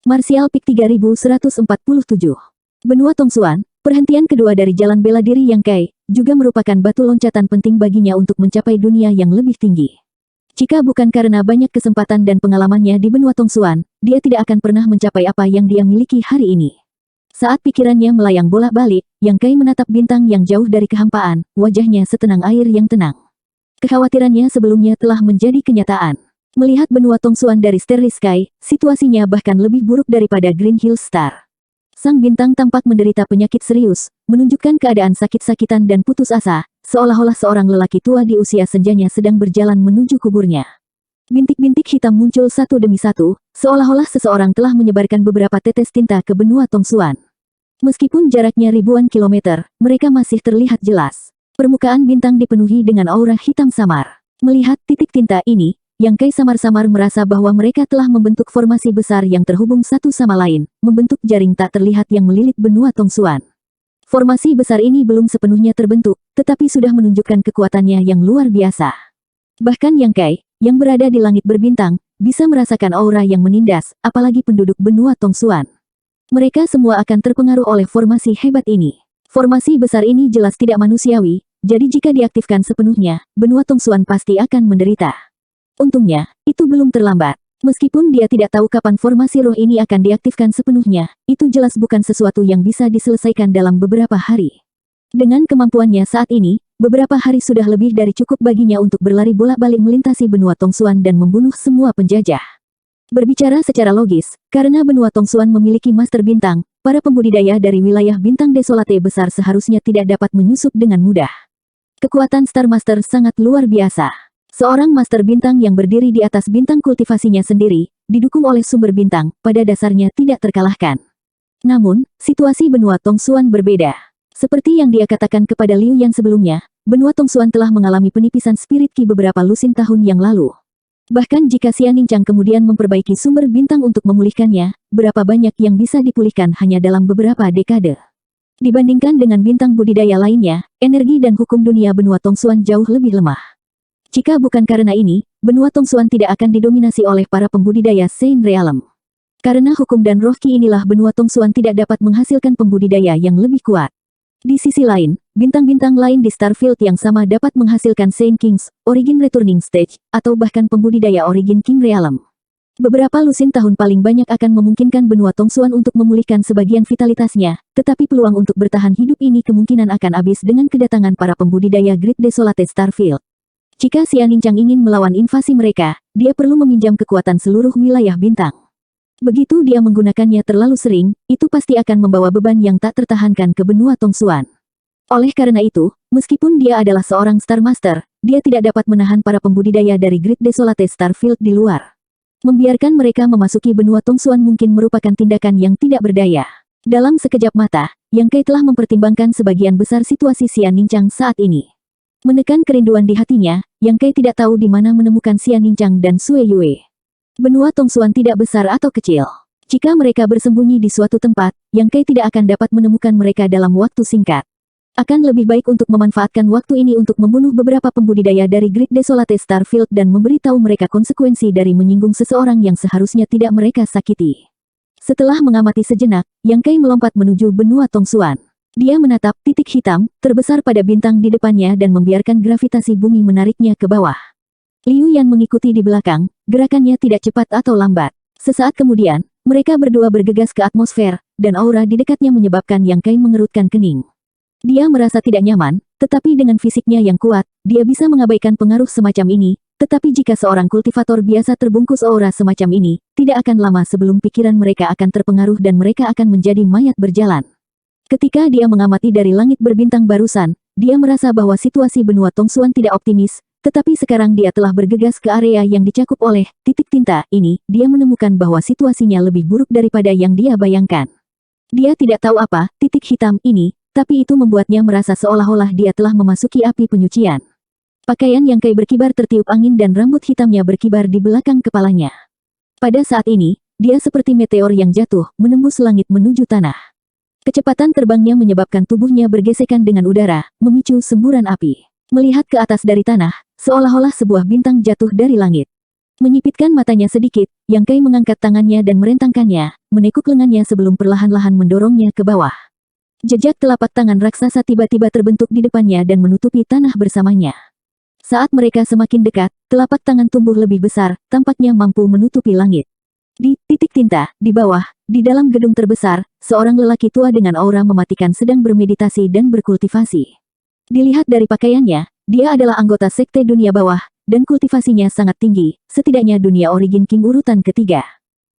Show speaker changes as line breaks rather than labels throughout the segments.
Martial Peak 3147. Benua Tongsuan, perhentian kedua dari jalan bela diri Yang Kai, juga merupakan batu loncatan penting baginya untuk mencapai dunia yang lebih tinggi. Jika bukan karena banyak kesempatan dan pengalamannya di benua Tongsuan, dia tidak akan pernah mencapai apa yang dia miliki hari ini. Saat pikirannya melayang bolak-balik, Yang Kai menatap bintang yang jauh dari kehampaan, wajahnya setenang air yang tenang. Kekhawatirannya sebelumnya telah menjadi kenyataan. Melihat benua Tongsuan dari Starry Sky, situasinya bahkan lebih buruk daripada Green Hill Star. Sang bintang tampak menderita penyakit serius, menunjukkan keadaan sakit-sakitan dan putus asa, seolah-olah seorang lelaki tua di usia senjanya sedang berjalan menuju kuburnya. Bintik-bintik hitam muncul satu demi satu, seolah-olah seseorang telah menyebarkan beberapa tetes tinta ke benua Tongsuan. Meskipun jaraknya ribuan kilometer, mereka masih terlihat jelas. Permukaan bintang dipenuhi dengan aura hitam samar. Melihat titik tinta ini, Yang Kai samar-samar merasa bahwa mereka telah membentuk formasi besar yang terhubung satu sama lain, membentuk jaring tak terlihat yang melilit benua Tongsuan. Formasi besar ini belum sepenuhnya terbentuk, tetapi sudah menunjukkan kekuatannya yang luar biasa. Bahkan Yang Kai, yang berada di langit berbintang, bisa merasakan aura yang menindas, apalagi penduduk benua Tongsuan. Mereka semua akan terpengaruh oleh formasi hebat ini. Formasi besar ini jelas tidak manusiawi, jadi jika diaktifkan sepenuhnya, benua Tongsuan pasti akan menderita. Untungnya, itu belum terlambat. Meskipun dia tidak tahu kapan formasi roh ini akan diaktifkan sepenuhnya, itu jelas bukan sesuatu yang bisa diselesaikan dalam beberapa hari. Dengan kemampuannya saat ini, beberapa hari sudah lebih dari cukup baginya untuk berlari bolak-balik melintasi benua Tongsuan dan membunuh semua penjajah. Berbicara secara logis, karena benua Tongsuan memiliki master bintang, para pembudidaya dari wilayah bintang desolate besar seharusnya tidak dapat menyusup dengan mudah. Kekuatan Star Master sangat luar biasa. Seorang master bintang yang berdiri di atas bintang kultivasinya sendiri, didukung oleh sumber bintang, pada dasarnya tidak terkalahkan. Namun, situasi benua Tongsuan berbeda. Seperti yang dia katakan kepada Liu Yan sebelumnya, benua Tongsuan telah mengalami penipisan spirit ki beberapa lusin tahun yang lalu. Bahkan jika Xian Ningchang kemudian memperbaiki sumber bintang untuk memulihkannya, berapa banyak yang bisa dipulihkan hanya dalam beberapa dekade. Dibandingkan dengan bintang budidaya lainnya, energi dan hukum dunia benua Tongsuan jauh lebih lemah. Jika bukan karena ini, benua Tongsuan tidak akan didominasi oleh para pembudidaya Saint Realm. Karena hukum dan roh ki inilah benua Tongsuan tidak dapat menghasilkan pembudidaya yang lebih kuat. Di sisi lain, bintang-bintang lain di Starfield yang sama dapat menghasilkan Saint Kings, Origin Returning Stage, atau bahkan pembudidaya Origin King Realm. Beberapa lusin tahun paling banyak akan memungkinkan benua Tongsuan untuk memulihkan sebagian vitalitasnya, tetapi peluang untuk bertahan hidup ini kemungkinan akan habis dengan kedatangan para pembudidaya Great Desolate Starfield. Jika Xian Ningchang ingin melawan invasi mereka, dia perlu meminjam kekuatan seluruh wilayah bintang. Begitu dia menggunakannya terlalu sering, itu pasti akan membawa beban yang tak tertahankan ke benua Tongsuan. Oleh karena itu, meskipun dia adalah seorang Star Master, dia tidak dapat menahan para pembudidaya dari Great Desolate Starfield di luar. Membiarkan mereka memasuki benua Tongsuan mungkin merupakan tindakan yang tidak berdaya. Dalam sekejap mata, Yang Kai telah mempertimbangkan sebagian besar situasi Xian Ningchang saat ini. Menekan kerinduan di hatinya, Yang Kai tidak tahu di mana menemukan Xian Ningchang dan Sue Yue. Benua Tongsuan tidak besar atau kecil. Jika mereka bersembunyi di suatu tempat, Yang Kai tidak akan dapat menemukan mereka dalam waktu singkat. Akan lebih baik untuk memanfaatkan waktu ini untuk membunuh beberapa pembudidaya dari Great Desolate Starfield dan memberitahu mereka konsekuensi dari menyinggung seseorang yang seharusnya tidak mereka sakiti. Setelah mengamati sejenak, Yang Kai melompat menuju benua Tongsuan. Dia menatap titik hitam, terbesar pada bintang di depannya dan membiarkan gravitasi bumi menariknya ke bawah. Liu Yan mengikuti di belakang, gerakannya tidak cepat atau lambat. Sesaat kemudian, mereka berdua bergegas ke atmosfer, dan aura di dekatnya menyebabkan Yang Kai mengerutkan kening. Dia merasa tidak nyaman, tetapi dengan fisiknya yang kuat, dia bisa mengabaikan pengaruh semacam ini, tetapi jika seorang kultivator biasa terbungkus aura semacam ini, tidak akan lama sebelum pikiran mereka akan terpengaruh dan mereka akan menjadi mayat berjalan. Ketika dia mengamati dari langit berbintang barusan, dia merasa bahwa situasi benua Tongsuan tidak optimis, tetapi sekarang dia telah bergegas ke area yang dicakup oleh titik tinta ini, dia menemukan bahwa situasinya lebih buruk daripada yang dia bayangkan. Dia tidak tahu apa titik hitam ini, tapi itu membuatnya merasa seolah-olah dia telah memasuki api penyucian. Pakaian Yang Kai berkibar tertiup angin dan rambut hitamnya berkibar di belakang kepalanya. Pada saat ini, dia seperti meteor yang jatuh, menembus langit menuju tanah. Kecepatan terbangnya menyebabkan tubuhnya bergesekan dengan udara, memicu semburan api. Melihat ke atas dari tanah, seolah-olah sebuah bintang jatuh dari langit. Menyipitkan matanya sedikit, Yang Kai mengangkat tangannya dan merentangkannya, menekuk lengannya sebelum perlahan-lahan mendorongnya ke bawah. Jejak telapak tangan raksasa tiba-tiba terbentuk di depannya dan menutupi tanah bersamanya. Saat mereka semakin dekat, telapak tangan tumbuh lebih besar, tampaknya mampu menutupi langit. Di titik tinta, di bawah, di dalam gedung terbesar, seorang lelaki tua dengan aura mematikan sedang bermeditasi dan berkultivasi. Dilihat dari pakaiannya, dia adalah anggota Sekte Dunia Bawah, dan kultivasinya sangat tinggi, setidaknya dunia Origin King urutan ketiga.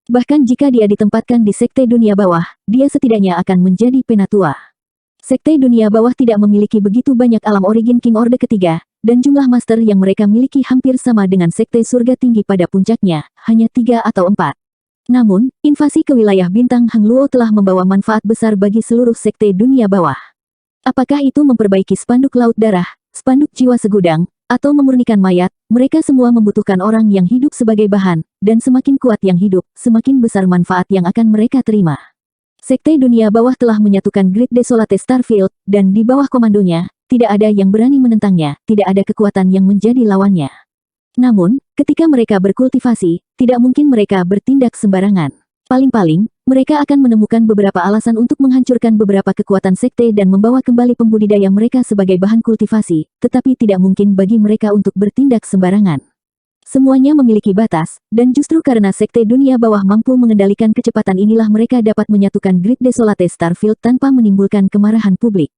Bahkan jika dia ditempatkan di Sekte Dunia Bawah, dia setidaknya akan menjadi penatua. Sekte Dunia Bawah tidak memiliki begitu banyak alam Origin King Orde ketiga, dan jumlah master yang mereka miliki hampir sama dengan Sekte Surga Tinggi pada puncaknya, hanya 3 atau 4. Namun, invasi ke wilayah bintang Hang Luo telah membawa manfaat besar bagi seluruh Sekte Dunia Bawah. Apakah itu memperbaiki spanduk Laut Darah, spanduk Jiwa Segudang, atau memurnikan mayat, mereka semua membutuhkan orang yang hidup sebagai bahan, dan semakin kuat yang hidup, semakin besar manfaat yang akan mereka terima. Sekte Dunia Bawah telah menyatukan Great Desolate Starfield, dan di bawah komandonya, tidak ada yang berani menentangnya, tidak ada kekuatan yang menjadi lawannya. Namun, ketika mereka berkultivasi, tidak mungkin mereka bertindak sembarangan. Paling-paling, mereka akan menemukan beberapa alasan untuk menghancurkan beberapa kekuatan sekte dan membawa kembali pembudidaya mereka sebagai bahan kultivasi, tetapi tidak mungkin bagi mereka untuk bertindak sembarangan. Semuanya memiliki batas, dan justru karena Sekte Dunia Bawah mampu mengendalikan kecepatan inilah mereka dapat menyatukan Great Desolate Starfield tanpa menimbulkan kemarahan publik.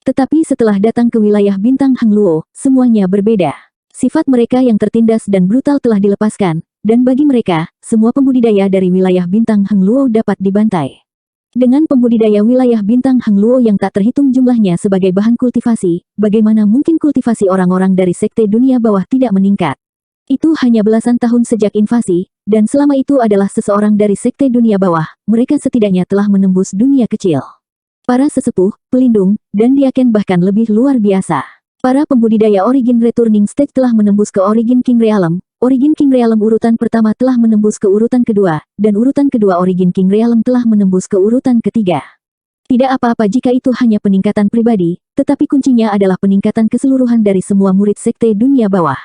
Tetapi setelah datang ke wilayah bintang Hang Luo, semuanya berbeda. Sifat mereka yang tertindas dan brutal telah dilepaskan, dan bagi mereka, semua pembudidaya dari wilayah bintang Hang Luo dapat dibantai. Dengan pembudidaya wilayah bintang Hang Luo yang tak terhitung jumlahnya sebagai bahan kultivasi, bagaimana mungkin kultivasi orang-orang dari Sekte Dunia Bawah tidak meningkat? Itu hanya belasan tahun sejak invasi, dan selama itu adalah seseorang dari Sekte Dunia Bawah, mereka setidaknya telah menembus dunia kecil. Para sesepuh, pelindung, dan diaken bahkan lebih luar biasa. Para pembudidaya Origin Returning Stage telah menembus ke Origin King Realm. Origin King Realm urutan pertama telah menembus ke urutan kedua, dan urutan kedua Origin King Realm telah menembus ke urutan ketiga. Tidak apa-apa jika itu hanya peningkatan pribadi, tetapi kuncinya adalah peningkatan keseluruhan dari semua murid Sekte Dunia Bawah.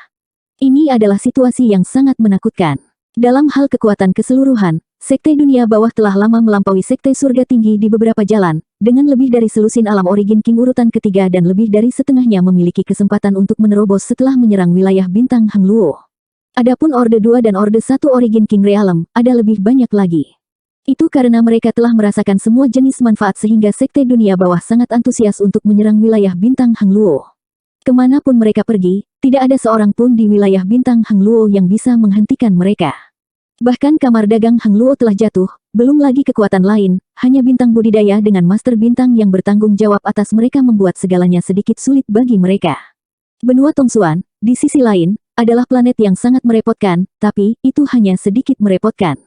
Ini adalah situasi yang sangat menakutkan. Dalam hal kekuatan keseluruhan, Sekte Dunia Bawah telah lama melampaui Sekte Surga Tinggi di beberapa jalan, dengan lebih dari selusin alam Origin King urutan ketiga dan lebih dari setengahnya memiliki kesempatan untuk menerobos setelah menyerang wilayah bintang Hang Luo. Adapun Orde 2 dan Orde 1 Origin King Realm, ada lebih banyak lagi. Itu karena mereka telah merasakan semua jenis manfaat sehingga Sekte Dunia Bawah sangat antusias untuk menyerang wilayah bintang Hang Luo. Kemanapun mereka pergi, tidak ada seorang pun di wilayah bintang Hang Luo yang bisa menghentikan mereka. Bahkan kamar dagang Hang Luo telah jatuh, belum lagi kekuatan lain, hanya bintang budidaya dengan master bintang yang bertanggung jawab atas mereka membuat segalanya sedikit sulit bagi mereka. Benua Tongsuan, di sisi lain, adalah planet yang sangat merepotkan, tapi itu hanya sedikit merepotkan.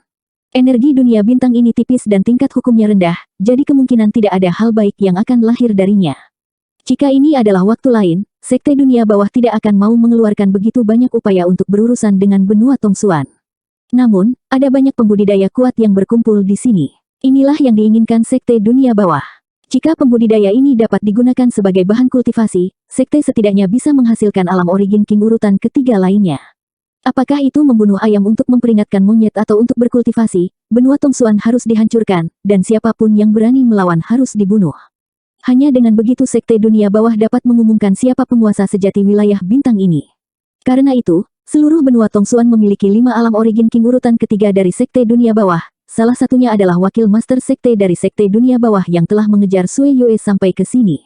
Energi dunia bintang ini tipis dan tingkat hukumnya rendah, jadi kemungkinan tidak ada hal baik yang akan lahir darinya. Jika ini adalah waktu lain, Sekte Dunia Bawah tidak akan mau mengeluarkan begitu banyak upaya untuk berurusan dengan benua Tongsuan. Namun, ada banyak pembudidaya kuat yang berkumpul di sini. Inilah yang diinginkan Sekte Dunia Bawah. Jika pembudidaya ini dapat digunakan sebagai bahan kultivasi, Sekte setidaknya bisa menghasilkan alam Origin King urutan ketiga lainnya. Apakah itu membunuh ayam untuk memperingatkan monyet atau untuk berkultivasi, benua Tongsuan harus dihancurkan, dan siapapun yang berani melawan harus dibunuh. Hanya dengan begitu Sekte Dunia Bawah dapat mengumumkan siapa penguasa sejati wilayah bintang ini. Karena itu, seluruh benua Tongsuan memiliki 5 alam Origin King urutan ketiga dari Sekte Dunia Bawah. Salah satunya adalah wakil master sekte dari Sekte Dunia Bawah yang telah mengejar Sui Yue sampai ke sini.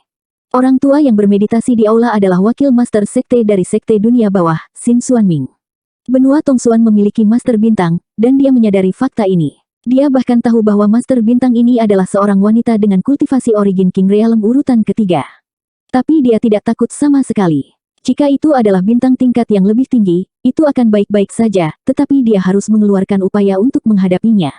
Orang tua yang bermeditasi di aula adalah wakil master sekte dari Sekte Dunia Bawah, Xin Xuanming. Benua Tongsuan memiliki master bintang, dan dia menyadari fakta ini. Dia bahkan tahu bahwa master bintang ini adalah seorang wanita dengan kultivasi Origin King Realm urutan ketiga. Tapi dia tidak takut sama sekali. Jika itu adalah bintang tingkat yang lebih tinggi, itu akan baik-baik saja, tetapi dia harus mengeluarkan upaya untuk menghadapinya.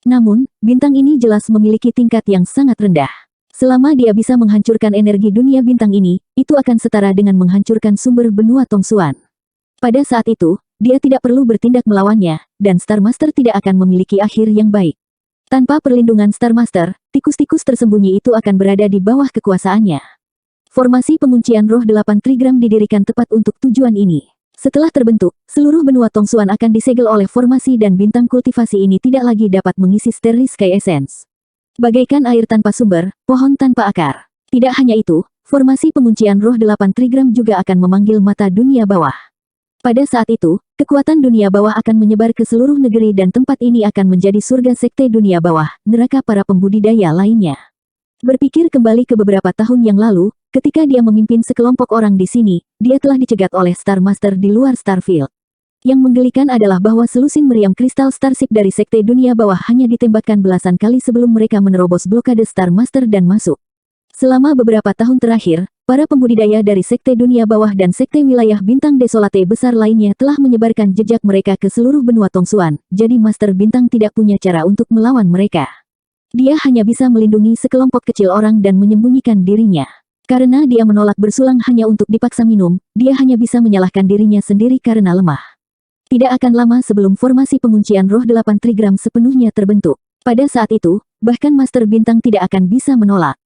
Namun, bintang ini jelas memiliki tingkat yang sangat rendah. Selama dia bisa menghancurkan energi dunia bintang ini, itu akan setara dengan menghancurkan sumber benua Tongsuan. Pada saat itu, dia tidak perlu bertindak melawannya, dan Star Master tidak akan memiliki akhir yang baik. Tanpa perlindungan Star Master, tikus-tikus tersembunyi itu akan berada di bawah kekuasaannya. Formasi penguncian roh 8 trigram didirikan tepat untuk tujuan ini. Setelah terbentuk, seluruh benua Tongsuan akan disegel oleh formasi dan bintang kultivasi ini tidak lagi dapat mengisi Starry Sky Essence. Bagaikan air tanpa sumber, pohon tanpa akar. Tidak hanya itu, formasi penguncian roh 8 trigram juga akan memanggil mata dunia bawah. Pada saat itu, kekuatan dunia bawah akan menyebar ke seluruh negeri dan tempat ini akan menjadi surga sekte dunia bawah, neraka para pembudidaya lainnya. Berpikir kembali ke beberapa tahun yang lalu, ketika dia memimpin sekelompok orang di sini, dia telah dicegat oleh Star Master di luar Starfield. Yang menggelikan adalah bahwa selusin meriam kristal Starship dari sekte dunia bawah hanya ditembakkan belasan kali sebelum mereka menerobos blokade Star Master dan masuk. Selama beberapa tahun terakhir, para pembudidaya dari sekte dunia bawah dan sekte wilayah bintang desolate besar lainnya telah menyebarkan jejak mereka ke seluruh benua Tongsuan, jadi Master Bintang tidak punya cara untuk melawan mereka. Dia hanya bisa melindungi sekelompok kecil orang dan menyembunyikan dirinya. Karena dia menolak bersulang hanya untuk dipaksa minum, dia hanya bisa menyalahkan dirinya sendiri karena lemah. Tidak akan lama sebelum formasi penguncian roh 8 trigram sepenuhnya terbentuk. Pada saat itu, bahkan Master Bintang tidak akan bisa menolak.